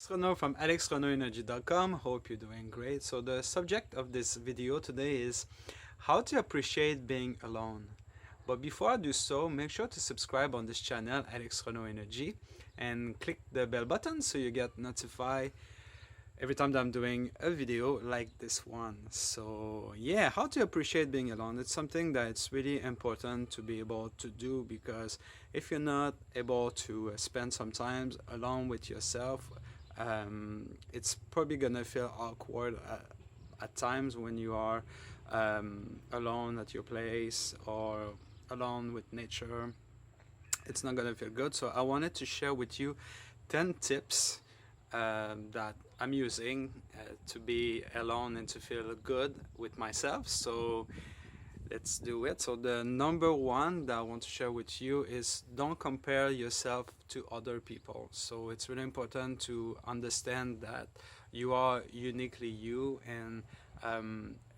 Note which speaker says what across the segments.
Speaker 1: It's Renaud from alexrenaudenergy.com. Hope you're doing great. So the subject of this video today is how to appreciate being alone. But before I do so, make sure to subscribe on this channel, Alex Renaud Energy, and click the bell button so you get notified every time that I'm doing a video like this one. So yeah, how to appreciate being alone. It's something that it's really important to be able to do, because if you're not able to spend some time alone with yourself, it's probably gonna feel awkward at times when you are alone at your place or alone with nature. It's not gonna feel good. So I wanted to share with you 10 tips that I'm using to be alone and to feel good with myself. So let's do it. So the number one that I want to share with you is don't compare yourself to other people. So it's really important to understand that you are uniquely you, and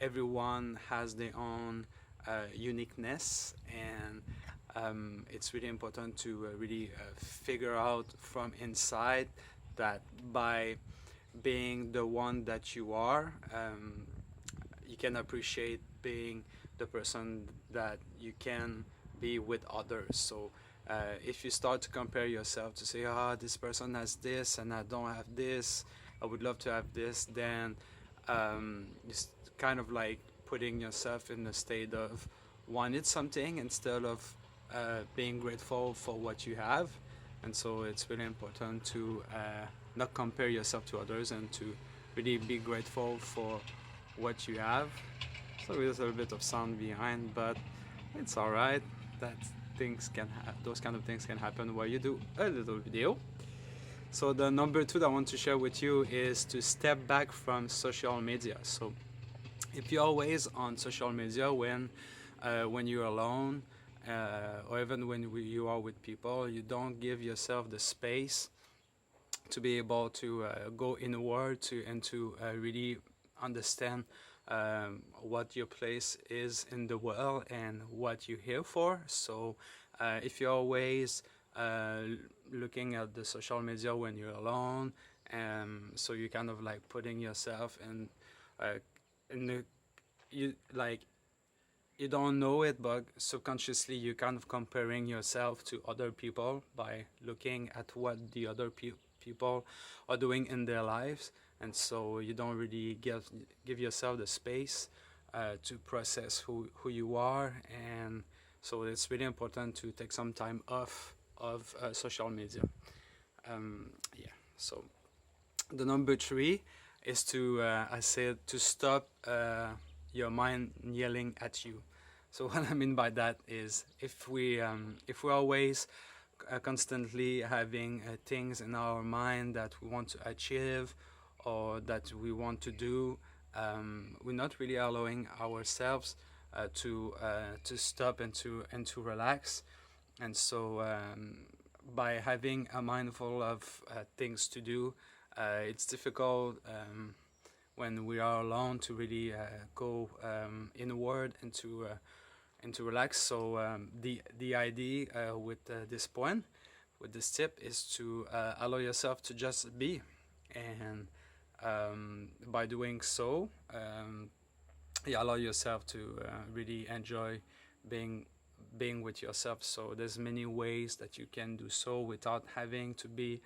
Speaker 1: everyone has their own uniqueness, and it's really important to really figure out from inside that by being the one that you are, you can appreciate being the person that you can be with others. So if you start to compare yourself to say, this person has this and I don't have this, I would love to have this, then it's kind of like putting yourself in a state of wanting something instead of being grateful for what you have. And so it's really important to not compare yourself to others and to really be grateful for what you have. So there's a little bit of sound behind, but it's all right. That those kind of things can happen while you do a little video. So the number two that I want to share with you is to step back from social media. So if you're always on social media when you're alone, or even when you are with people, you don't give yourself the space to be able to go inward and to really understand what your place is in the world and what you're here for. So if you're always looking at the social media when you're alone, so you're kind of like putting yourself in the, you don't know it, but subconsciously you're kind of comparing yourself to other people by looking at what the other people are doing in their lives. And so you don't really give yourself the space to process who you are. And so it's really important to take some time off of social media. Yeah, so the number three is to, I said, to stop your mind yelling at you. So what I mean by that is if we're always constantly having things in our mind that we want to achieve or that we want to do, we're not really allowing ourselves to stop and to relax. And so by having a mind full of things to do, it's difficult when we are alone to really go inward and to relax. So the idea with this point, with this tip, is to allow yourself to just be, and by doing so, you allow yourself to really enjoy being with yourself. So there's many ways that you can do so without having to be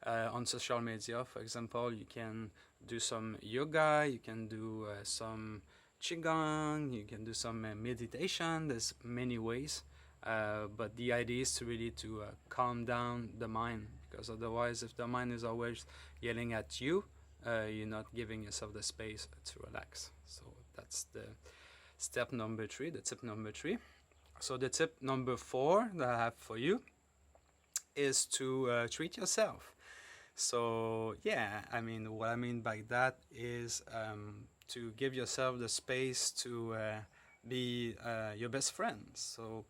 Speaker 1: on social media. For example, you can do some yoga, you can do some qigong, you can do some meditation. There's many ways, but the idea is to really to calm down the mind, because otherwise if the mind is always yelling at you, you're not giving yourself the space to relax. So that's the step number three, the tip number three. So the tip number four that I have for you is to treat yourself. So yeah, I mean, what I mean by that is to give yourself the space to be your best friend. So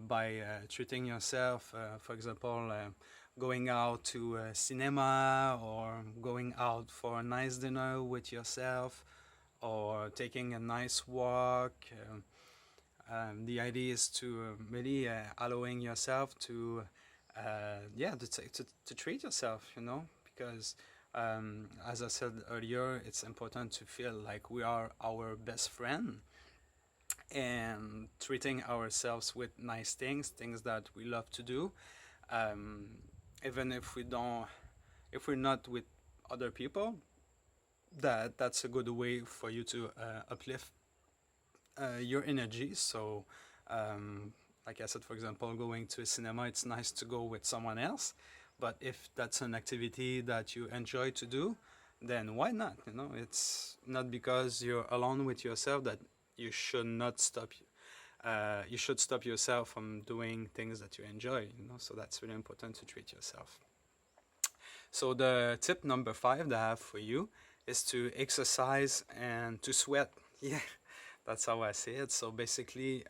Speaker 1: by treating yourself, for example, going out to a cinema, or going out for a nice dinner with yourself, or taking a nice walk. The idea is to really allowing yourself to to treat yourself, because as I said earlier, it's important to feel like we are our best friend and treating ourselves with nice things, things that we love to do, um, even if we're not with other people. That's a good way for you to uplift your energy. So, like I said, for example, going to a cinema, it's nice to go with someone else. But if that's an activity that you enjoy to do, then why not? You know, it's not because you're alone with yourself that you should not stop. You should stop yourself from doing things that you enjoy. You know, so that's really important to treat yourself. So the tip number 5 that I have for you is to exercise and to sweat. Yeah, that's how I see it. So basically,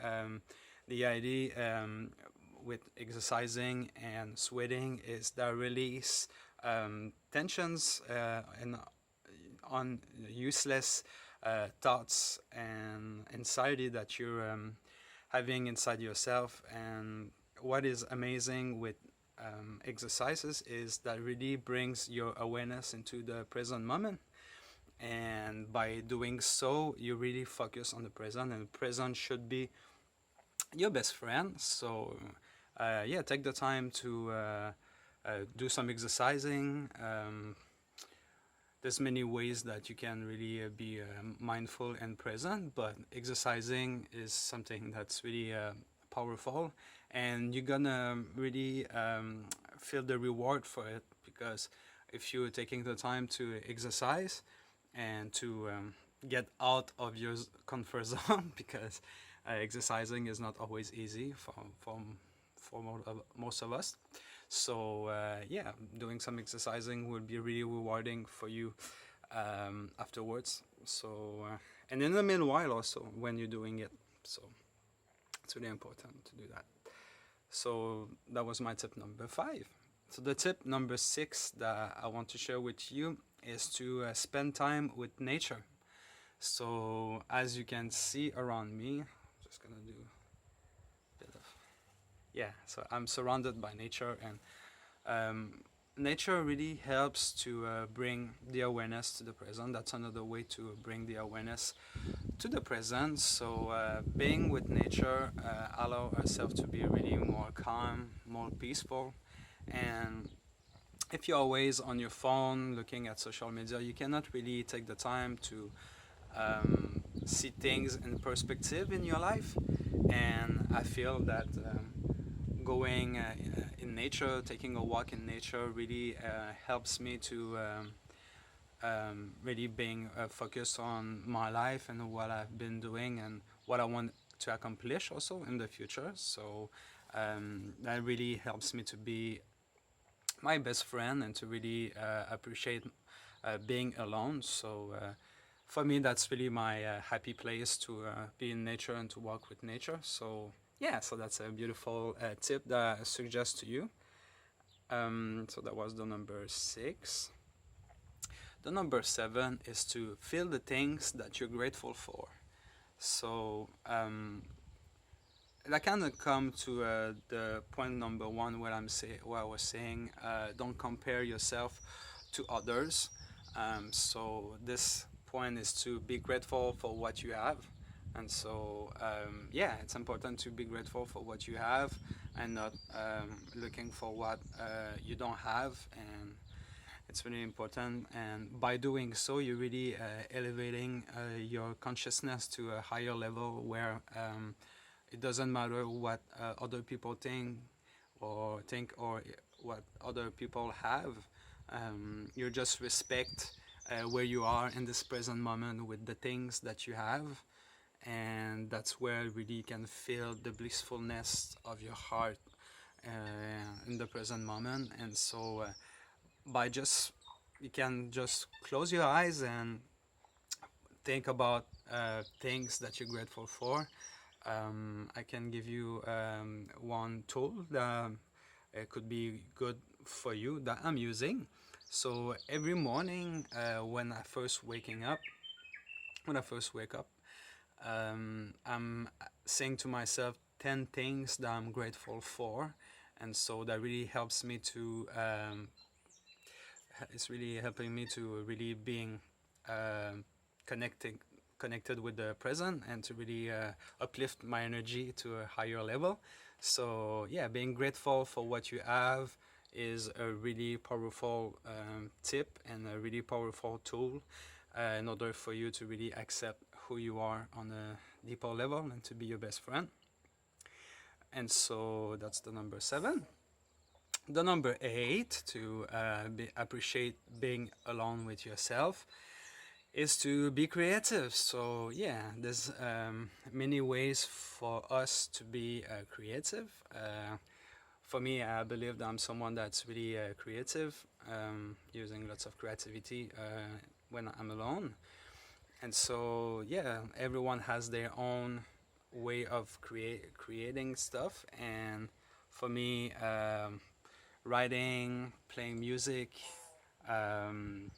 Speaker 1: the idea with exercising and sweating is that release tensions and on useless thoughts and anxiety that you're having inside yourself. And what is amazing with exercises is that really brings your awareness into the present moment, and by doing so you really focus on the present, and the present should be your best friend. So yeah, take the time to do some exercising. There's many ways that you can really be mindful and present, but exercising is something that's really powerful, and you're gonna really feel the reward for it, because if you're taking the time to exercise and to get out of your comfort zone, because exercising is not always easy for most of us. So yeah, doing some exercising will be really rewarding for you afterwards. So and in the meanwhile also when you're doing it. So it's really important to do that. So that was my tip number 5. So the tip number 6 that I want to share with you is to spend time with nature. So as you can see around me, I'm just gonna do a bit of, yeah, so I'm surrounded by nature, and nature really helps to bring the awareness to the present. That's another way to bring the awareness to the present. So being with nature allow ourselves to be really more calm, more peaceful. And if you're always on your phone looking at social media, you cannot really take the time to see things in perspective in your life. And I feel that going in nature, taking a walk in nature, really helps me to really being focused on my life and what I've been doing and what I want to accomplish also in the future. So that really helps me to be my best friend and to really appreciate being alone. So for me, that's really my happy place to be in nature and to walk with nature. So yeah, so that's a beautiful tip that I suggest to you. So that was the number 6. The number 7 is to feel the things that you're grateful for. So that kind of come to the point number 1 where where I was saying don't compare yourself to others. So this point is to be grateful for what you have. And so yeah, it's important to be grateful for what you have and not looking for what you don't have. And it's really important, and by doing so you're really elevating your consciousness to a higher level where it doesn't matter what other people think or what other people have. You just respect where you are in this present moment with the things that you have, and that's where really you can feel the blissfulness of your heart in the present moment. And so by just you can just close your eyes and think about things that you're grateful for. I can give you one tool that could be good for you that I'm using. So every morning when I first wake up, I'm saying to myself 10 things that I'm grateful for, and so that really helps me to it's really helping me to really being um connecting connected with the present and to really uplift my energy to a higher level. So yeah, being grateful for what you have is a really powerful tip and a really powerful tool in order for you to really accept who you are on a deeper level and to be your best friend. And so that's the number 7. The number 8, to appreciate being alone with yourself, is to be creative. So yeah, there's many ways for us to be creative. For me, I believe that I'm someone that's really creative, using lots of creativity when I'm alone. And so yeah, everyone has their own way of creating stuff. And for me, writing, playing music. Um,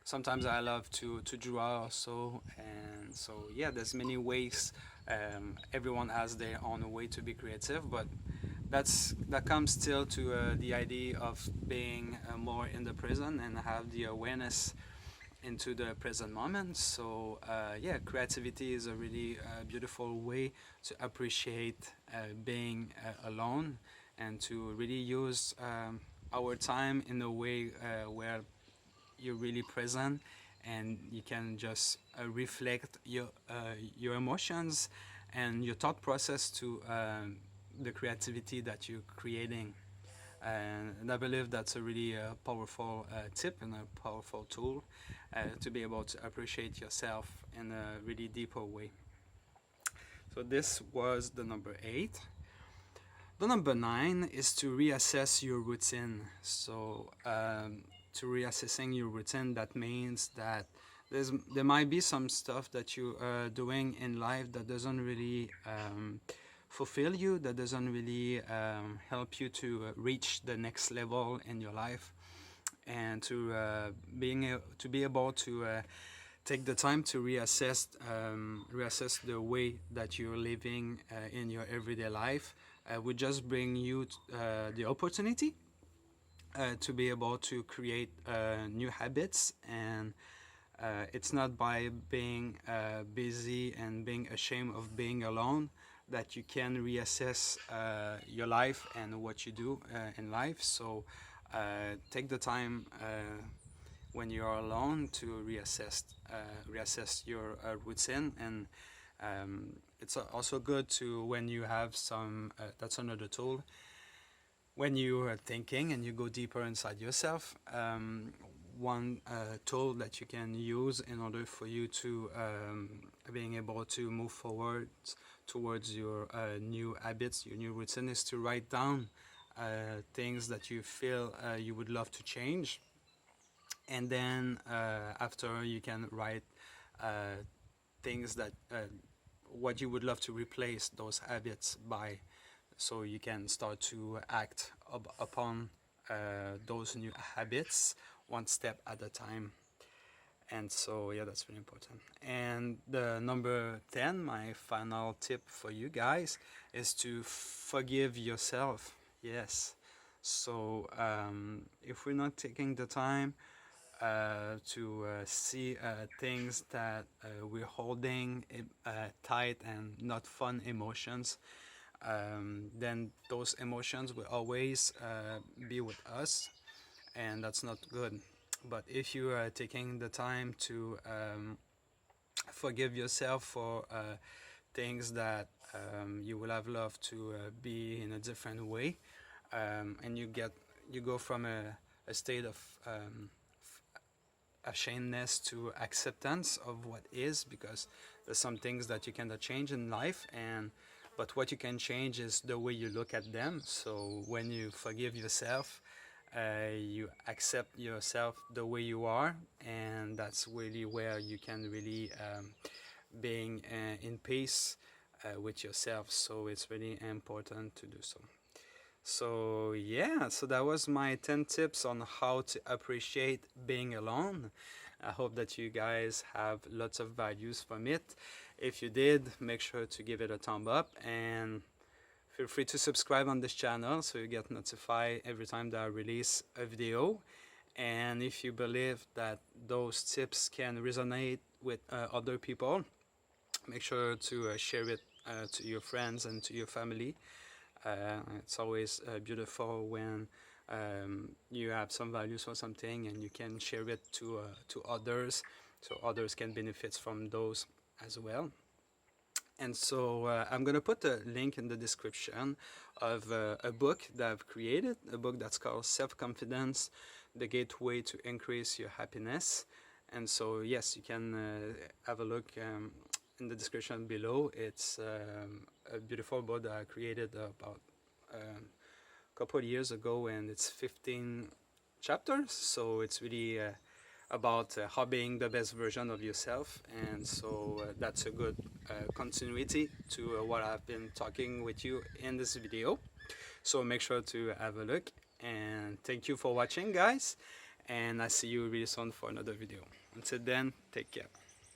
Speaker 1: Sometimes I love to draw also, and so yeah, there's many ways. Everyone has their own way to be creative, but that comes still to the idea of being more in the present and have the awareness into the present moment. So yeah, creativity is a really beautiful way to appreciate being alone and to really use our time in a way where you're really present and you can just reflect your emotions and your thought process to the creativity that you're creating. And I believe that's a really powerful tip and a powerful tool to be able to appreciate yourself in a really deeper way. So this was the number 8. The number 9 is to reassess your routine. So to reassessing your routine, that means that there might be some stuff that you are doing in life that doesn't really fulfill you, that doesn't really help you to reach the next level in your life, and to to be able to take the time to reassess the way that you're living in your everyday life. Would just bring you the opportunity to be able to create new habits. And it's not by being busy and being ashamed of being alone that you can reassess your life and what you do in life. So take the time when you are alone to reassess your routine. And it's also good to, when you have some that's another tool, when you are thinking and you go deeper inside yourself. One tool that you can use in order for you to being able to move forward towards your new habits, your new routine, is to write down things that you feel you would love to change. And then after, you can write things that what you would love to replace those habits by, so you can start to act upon those new habits one step at a time. And so yeah, that's really important. And the number 10, my final tip for you guys, is to forgive yourself. Yes. So if we're not taking the time to see things that we're holding tight and not fun emotions, then those emotions will always be with us, and that's not good. But if you are taking the time to forgive yourself for things that you would have loved to be in a different way, and you go from a state of ashamedness to acceptance of what is, because there's some things that you cannot change in life, and but what you can change is the way you look at them. So when you forgive yourself, you accept yourself the way you are, and that's really where you can really being in peace with yourself. So it's really important to do so. So yeah, so that was my 10 tips on how to appreciate being alone. I hope that you guys have lots of values from it. If you did, make sure to give it a thumb up, and feel free to subscribe on this channel so you get notified every time that I release a video. And if you believe that those tips can resonate with other people, make sure to share it to your friends and to your family. It's always beautiful when you have some values for something and you can share it to others, so others can benefit from those as well. And so I'm gonna put a link in the description of a book that I've created, a book that's called Self-Confidence, the Gateway to Increase Your Happiness. And so yes, you can have a look in the description below. It's a beautiful book that I created about a couple of years ago, and it's 15 chapters, so it's really about how being the best version of yourself. And so that's a good continuity to what I've been talking with you in this video. So make sure to have a look, and thank you for watching, guys, and I see you really soon for another video. Until then, take care.